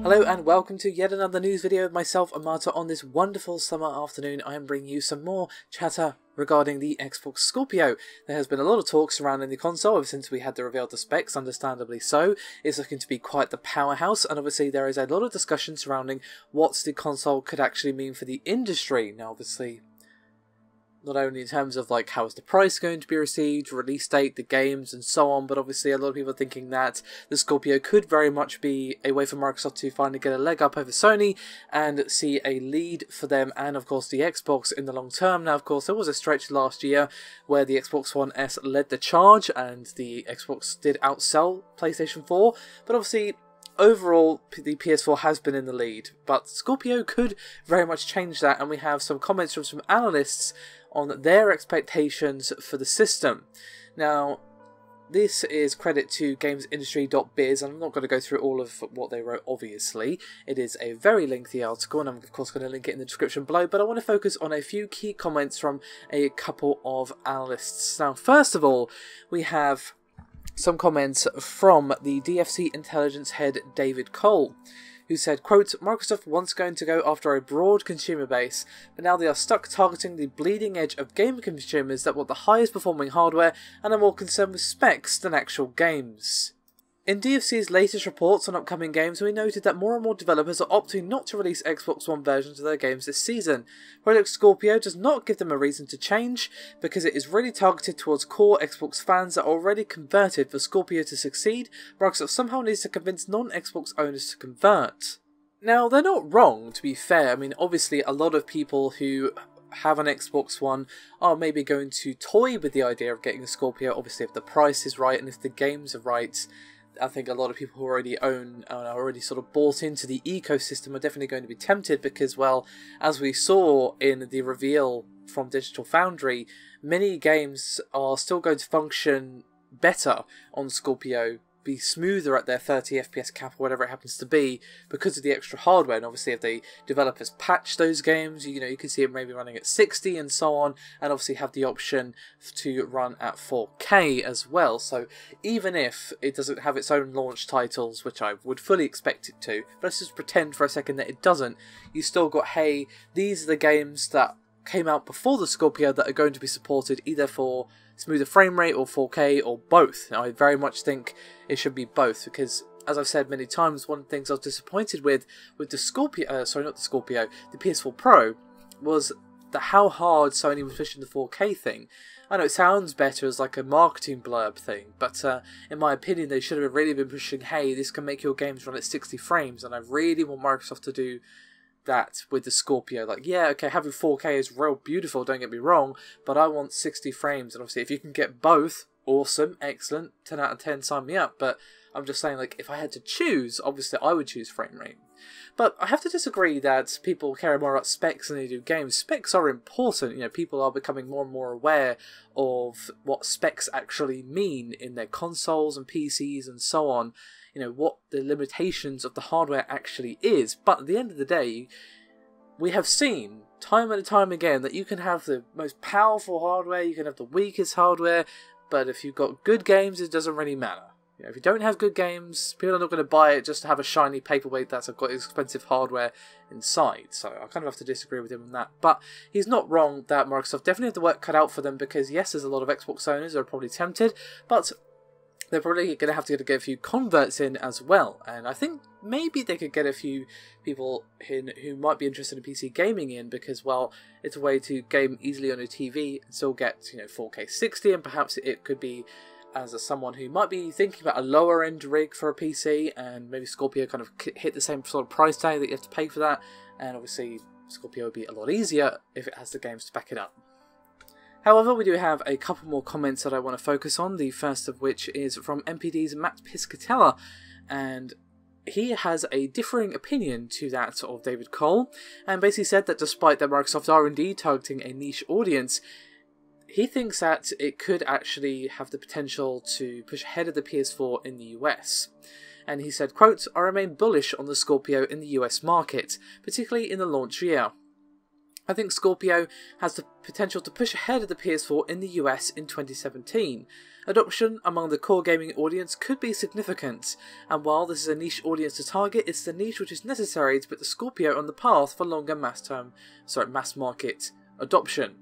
Hello and welcome to yet another news video of myself, Amata. On this wonderful summer afternoon, I am bringing you some more chatter regarding the Xbox Scorpio. There has been a lot of talk surrounding the console ever since we had the reveal of the specs, understandably so. It's looking to be quite the powerhouse, and obviously there is a lot of discussion surrounding what the console could actually mean for the industry. Now obviously, not only in terms of like how is the price going to be received, release date, the games and so on, but obviously a lot of people are thinking that the Scorpio could very much be a way for Microsoft to finally get a leg up over Sony and see a lead for them and of course the Xbox in the long term. Now of course there was a stretch last year where the Xbox One S led the charge and the Xbox did outsell PlayStation 4, but obviously overall, the PS4 has been in the lead, but Scorpio could very much change that, and we have some comments from some analysts on their expectations for the system. Now, this is credit to gamesindustry.biz, and I'm not going to go through all of what they wrote, obviously. It is a very lengthy article, and I'm of course going to link it in the description below, but I want to focus on a few key comments from a couple of analysts. Now, first of all, we have some comments from the DFC intelligence head David Cole, who said, quote, Microsoft once going to go after a broad consumer base, but now they are stuck targeting the bleeding edge of game consumers that want the highest performing hardware and are more concerned with specs than actual games. In DFC's latest reports on upcoming games, we noted that more and more developers are opting not to release Xbox One versions of their games this season. Project Scorpio does not give them a reason to change, because it is really targeted towards core Xbox fans that are already converted. For Scorpio to succeed, Microsoft somehow needs to convince non-Xbox owners to convert. Now, they're not wrong, to be fair. I mean, obviously a lot of people who have an Xbox One are maybe going to toy with the idea of getting a Scorpio, obviously if the price is right and if the games are right. I think a lot of people who already own and are already sort of bought into the ecosystem are definitely going to be tempted because, well, as we saw in the reveal from Digital Foundry, many games are still going to function better on Scorpio, be smoother at their 30 FPS cap or whatever it happens to be because of the extra hardware. And obviously if the developers patch those games, you know, you can see it maybe running at 60 and so on, and obviously have the option to run at 4K as well. So even if it doesn't have its own launch titles, which I would fully expect it to, but let's just pretend for a second that it doesn't, you still got, hey, these are the games that came out before the Scorpio that are going to be supported either for smoother frame rate or 4K or both. Now, I very much think it should be both because, as I've said many times, one of the things I was disappointed with the Scorpio, sorry, not the Scorpio, the PS4 Pro, was how hard Sony was pushing the 4K thing. I know it sounds better as like a marketing blurb thing, but in my opinion they should have really been pushing, hey, this can make your games run at 60 frames, and I really want Microsoft to do that with the Scorpio. Like, yeah, okay, having 4K is real beautiful, don't get me wrong, but I want 60 frames, and obviously if you can get both, awesome, excellent, 10 out of 10, sign me up. But I'm just saying, like, if I had to choose, obviously I would choose frame rate. But I have to disagree that people care more about specs than they do games. Specs are important, you know, people are becoming more and more aware of what specs actually mean in their consoles and PCs and so on. You know, what the limitations of the hardware actually is. But at the end of the day, we have seen time and time again that you can have the most powerful hardware, you can have the weakest hardware, but if you've got good games, it doesn't really matter. You know, if you don't have good games, people are not going to buy it just to have a shiny paperweight that's got expensive hardware inside. So I kind of have to disagree with him on that. But he's not wrong that Microsoft definitely have the work cut out for them because, yes, there's a lot of Xbox owners who are probably tempted, but they're probably going to have to get a few converts in as well. And I think maybe they could get a few people in who might be interested in PC gaming in because, well, it's a way to game easily on your TV and still get, you know, 4K 60, and perhaps it could be as someone who might be thinking about a lower end rig for a PC, and maybe Scorpio kind of hit the same sort of price tag that you have to pay for that, and obviously Scorpio would be a lot easier if it has the games to back it up. However, we do have a couple more comments that I want to focus on, the first of which is from MPD's Matt Piscatella, and he has a differing opinion to that of David Cole, and basically said that despite that Microsoft are indeed targeting a niche audience, he thinks that it could actually have the potential to push ahead of the PS4 in the US. And he said, quote, I remain bullish on the Scorpio in the US market, particularly in the launch year. I think Scorpio has the potential to push ahead of the PS4 in the US in 2017. Adoption among the core gaming audience could be significant, and while this is a niche audience to target, it's the niche which is necessary to put the Scorpio on the path for longer mass market adoption.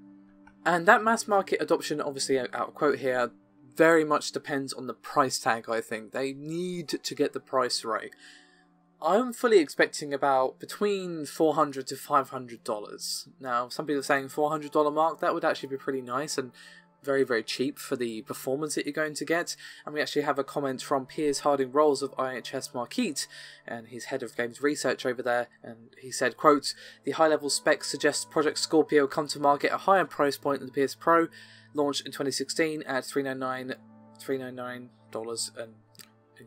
And that mass market adoption, obviously out of quote here, very much depends on the price tag, I think. They need to get the price right. I'm fully expecting about between $400 to $500. Now, some people are saying $400 mark, that would actually be pretty nice and very, very cheap for the performance that you're going to get. And we actually have a comment from Piers Harding Rolls of IHS Markit, and he's head of games research over there, and he said, quote, "The high-level specs suggest Project Scorpio will come to market at a higher price point than the PS Pro, launched in 2016 at $399 and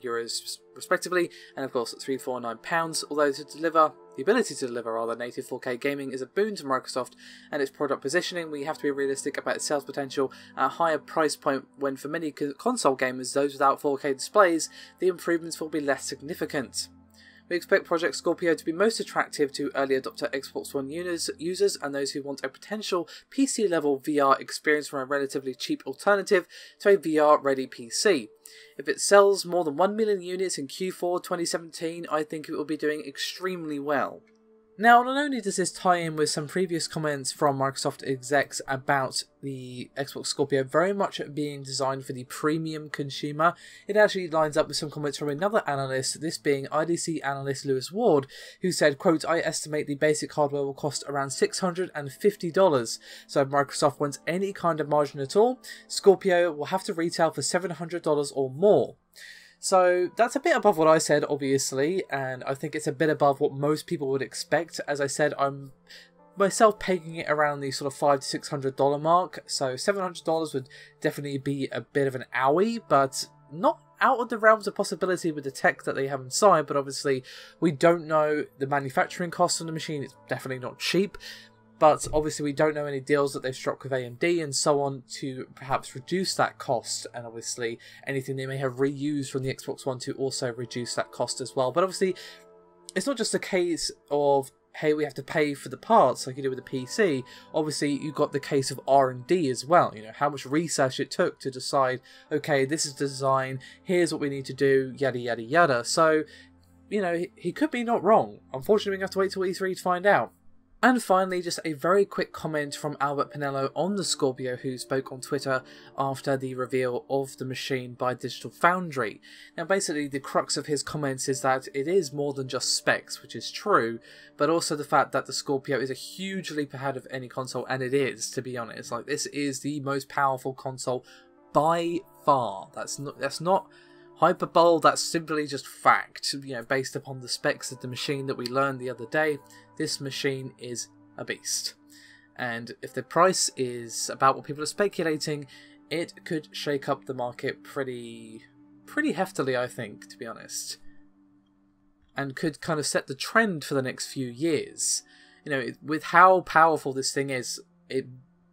euros respectively, and of course at £349. Although the ability to deliver native 4K gaming is a boon to Microsoft and its product positioning, we have to be realistic about its sales potential at a higher price point when for many console gamers, those without 4K displays, the improvements will be less significant. We expect Project Scorpio to be most attractive to early adopter Xbox One users and those who want a potential PC-level VR experience from a relatively cheap alternative to a VR-ready PC. If it sells more than 1 million units in Q4 2017, I think it will be doing extremely well." Now, not only does this tie in with some previous comments from Microsoft execs about the Xbox Scorpio very much being designed for the premium consumer, it actually lines up with some comments from another analyst, this being IDC analyst Lewis Ward, who said, quote, "I estimate the basic hardware will cost around $650, so if Microsoft wants any kind of margin at all, Scorpio will have to retail for $700 or more." So that's a bit above what I said, obviously, and I think it's a bit above what most people would expect. As I said, I'm myself pegging it around the sort of $500 to $600 mark, so $700 would definitely be a bit of an owie, but not out of the realms of possibility with the tech that they have inside. But obviously we don't know the manufacturing costs on the machine. It's definitely not cheap. But obviously we don't know any deals that they've struck with AMD and so on to perhaps reduce that cost, and obviously anything they may have reused from the Xbox One to also reduce that cost as well. But obviously it's not just a case of, hey, we have to pay for the parts like you do with the PC. Obviously you've got the case of R&D as well, you know, how much research it took to decide, okay, this is the design, here's what we need to do, yada yada yada. So, you know, he could be not wrong. Unfortunately we have to wait till E3 to find out. And finally, just a very quick comment from Albert Pinello on the Scorpio, who spoke on Twitter after the reveal of the machine by Digital Foundry. Now basically the crux of his comments is that it is more than just specs, which is true, but also the fact that the Scorpio is a huge leap ahead of any console, and it is, to be honest. Like, this is the most powerful console by far. That's not hyperbole, that's simply just fact, you know, based upon the specs of the machine that we learned the other day. This machine is a beast. And if the price is about what people are speculating, it could shake up the market pretty heftily, I think, to be honest. And could kind of set the trend for the next few years. You know, with how powerful this thing is, it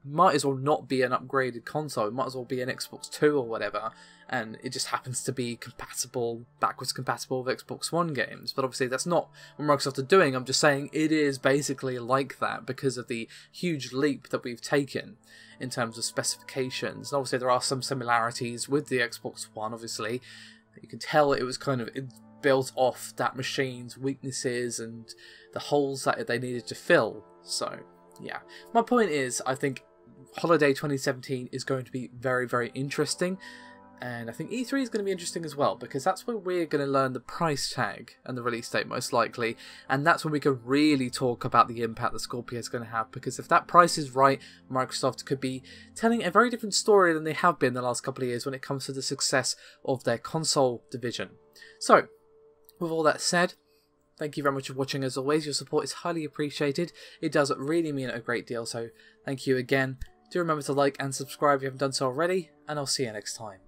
might as well not be an upgraded console. It might as well be an Xbox 2 or whatever, and it just happens to be backwards compatible with Xbox One games. But obviously that's not what Microsoft are doing. I'm just saying it is basically like that because of the huge leap that we've taken in terms of specifications. And obviously there are some similarities with the Xbox One, obviously. You can tell it was kind of built off that machine's weaknesses and the holes that they needed to fill. So yeah, my point is, I think Holiday 2017 is going to be very, very interesting, and I think E3 is going to be interesting as well, because that's where we're going to learn the price tag and the release date most likely, and that's when we can really talk about the impact the Scorpio is going to have, because if that price is right, Microsoft could be telling a very different story than they have been the last couple of years when it comes to the success of their console division. So, with all that said, thank you very much for watching. As always, your support is highly appreciated. It does really mean a great deal, so thank you again. Do remember to like and subscribe if you haven't done so already, and I'll see you next time.